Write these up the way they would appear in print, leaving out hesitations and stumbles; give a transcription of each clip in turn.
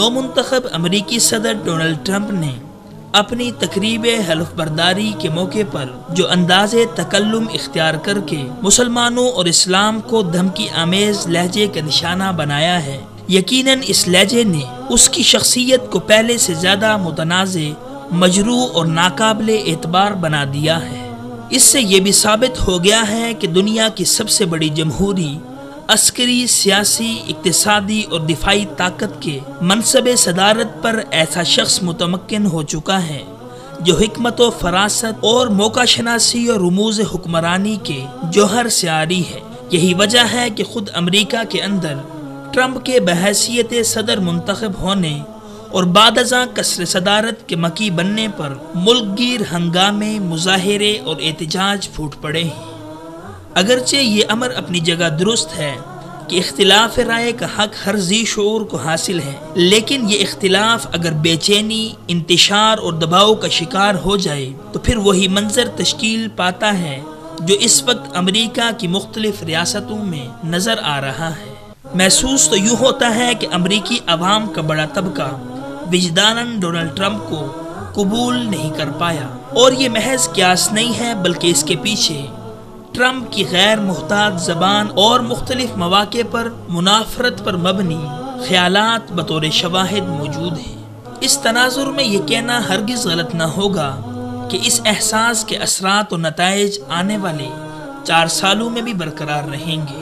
نومنتخب امریکی صدر Donald Trump نے اپنی تقریب حلف برداری کے موقع پر جو انداز تکلم اختیار کر کے مسلمانوں اور اسلام کو دھمکی آمیز لہجے کا نشانہ بنایا ہے، یقیناً اس لہجے نے اس کی شخصیت کو پہلے سے زیادہ متنازع، مجروح اور ناقابل اعتبار بنا دیا ہے۔ اس سے یہ بھی ثابت ہو گیا ہے کہ دنیا کی سب سے بڑی جمہوری، عسکری، سیاسی، اقتصادی اور دفاعی طاقت کے منصب صدارت پر ایسا شخص متمکن ہو چکا ہے جو حکمت و فراست اور موقع شناسی اور رموز حکمرانی کے جوہر سے عاری ہے۔ یہی وجہ ہے کہ خود امریکہ کے اندر ٹرمپ کے بحیثیت صدر منتخب ہونے اور بعد ازاں قصر صدارت کے مکی بننے پر ملک گیر ہنگامے، مظاہرے اور احتجاج پھوٹ پڑے ہیں۔ اگرچہ یہ امر اپنی جگہ درست ہے کہ اختلاف رائے کا حق ہر ذی شعور کو حاصل ہے، لیکن یہ اختلاف اگر بے چینی، انتشار اور دباؤ کا شکار ہو جائے تو پھر وہی منظر تشکیل پاتا ہے جو اس وقت امریکہ کی مختلف ریاستوں میں نظر آ رہا ہے۔ محسوس تو یوں ہوتا ہے کہ امریکی عوام کا بڑا طبقہ وجداناً ڈونلڈ ٹرمپ کو قبول نہیں کر پایا، اور یہ محض قیاس نہیں ہے بلکہ اس کے پیچھے ٹرمپ کی غیر محتاط زبان اور مختلف مواقع پر منافرت پر مبنی خیالات بطور شواہد موجود ہیں۔ اس تناظر میں یہ کہنا ہرگز غلط نہ ہوگا کہ اس احساس کے اثرات و نتائج آنے والے 4 سالوں میں بھی برقرار رہیں گے۔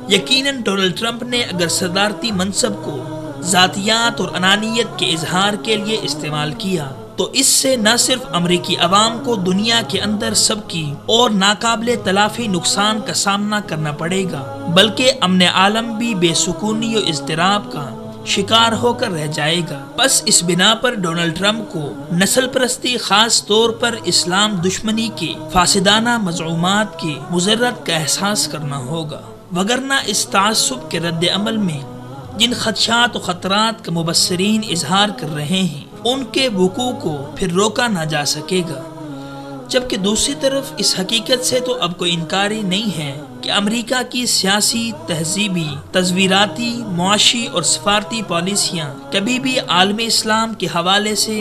یقیناً ڈونلڈ ٹرمپ نے اگر صدارتی منصب کو ذاتیات اور انانیت کے اظہار کے لیے استعمال کیا تو اس سے نہ صرف امریکی عوام کو دنیا کے اندر سب کی اور ناقابل تلافی نقصان کا سامنا کرنا پڑے گا، بلکہ امن عالم بھی بے سکونی و اضطراب کا شکار ہو کر رہ جائے گا۔ بس اس بنا پر ڈونلڈ ٹرمپ کو نسل پرستی، خاص طور پر اسلام دشمنی کے فاسدانہ مزعومات کی مضرت کا احساس کرنا ہوگا، وگرنہ اس تعصب کے رد عمل میں جن خدشات و خطرات کا مبصرین اظہار کر رہے ہیں ان کے وقوع کو پھر روکا نہ جا سکے گا۔ جبکہ دوسری طرف اس حقیقت سے تو اب کوئی انکار ہی نہیں ہے کہ امریکہ کی سیاسی، تہذیبی، تصویراتی، معاشی اور سفارتی پالیسیاں کبھی بھی عالم اسلام کے حوالے سے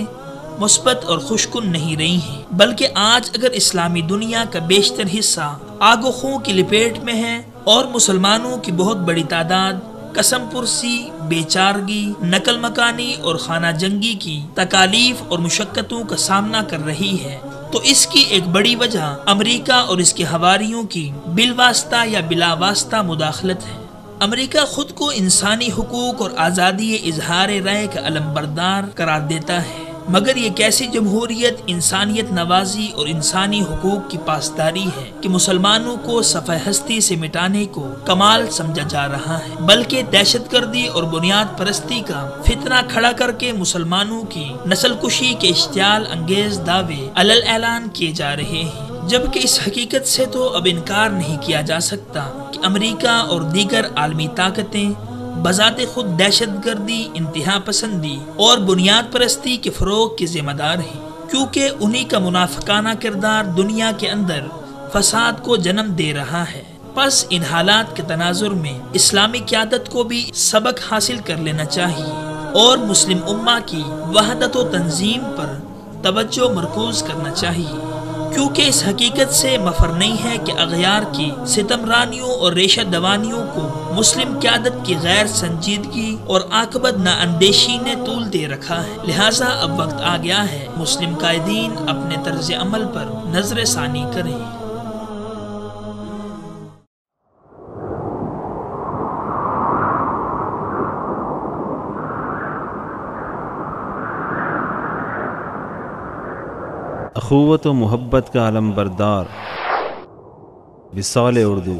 مثبت اور خوشکن نہیں رہی ہیں، بلکہ آج اگر اسلامی دنیا کا بیشتر حصہ آگ و خوں کی لپیٹ میں ہے اور مسلمانوں کی بہت بڑی تعداد قسم پرسی، بے چارگی، نقل مکانی اور خانہ جنگی کی تکالیف اور مشقتوں کا سامنا کر رہی ہے، تو اس کی ایک بڑی وجہ امریکہ اور اس کے حواریوں کی بالواسطہ یا بلا واسطہ مداخلت ہے۔ امریکہ خود کو انسانی حقوق اور آزادی اظہار رائے کا علمبردار قرار دیتا ہے، مگر یہ کیسی جمہوریت انسانیت نوازی اور انسانی حقوق کی پاسداری ہے کہ مسلمانوں کو صفحہ ہستی سے مٹانے کو کمال سمجھا جا رہا ہے، بلکہ دہشت گردی اور بنیاد پرستی کا فتنہ کھڑا کر کے مسلمانوں کی نسل کشی کے اشتعال انگیز دعوے علل اعلان کیے جا رہے ہیں۔ جبکہ اس حقیقت سے تو اب انکار نہیں کیا جا سکتا کہ امریکہ اور دیگر عالمی طاقتیں بذات خود دہشت گردی، انتہا پسندی اور بنیاد پرستی کے فروغ کے ذمہ دار ہیں، کیونکہ انہی کا منافقانہ کردار دنیا کے اندر فساد کو جنم دے رہا ہے۔ پس ان حالات کے تناظر میں اسلامی قیادت کو بھی سبق حاصل کر لینا چاہیے اور مسلم امہ کی وحدت و تنظیم پر توجہ مرکوز کرنا چاہیے، کیونکہ اس حقیقت سے مفر نہیں ہے کہ اغیار کی ستمرانیوں اور ریشہ دوانیوں کو مسلم قیادت کی غیر سنجیدگی اور عاقبت نا اندیشی نے طول دے رکھا ہے۔ لہٰذا اب وقت آ گیا ہے مسلم قائدین اپنے طرز عمل پر نظر ثانی کریں۔ اخوت و محبت کا علم بردار وصال اردو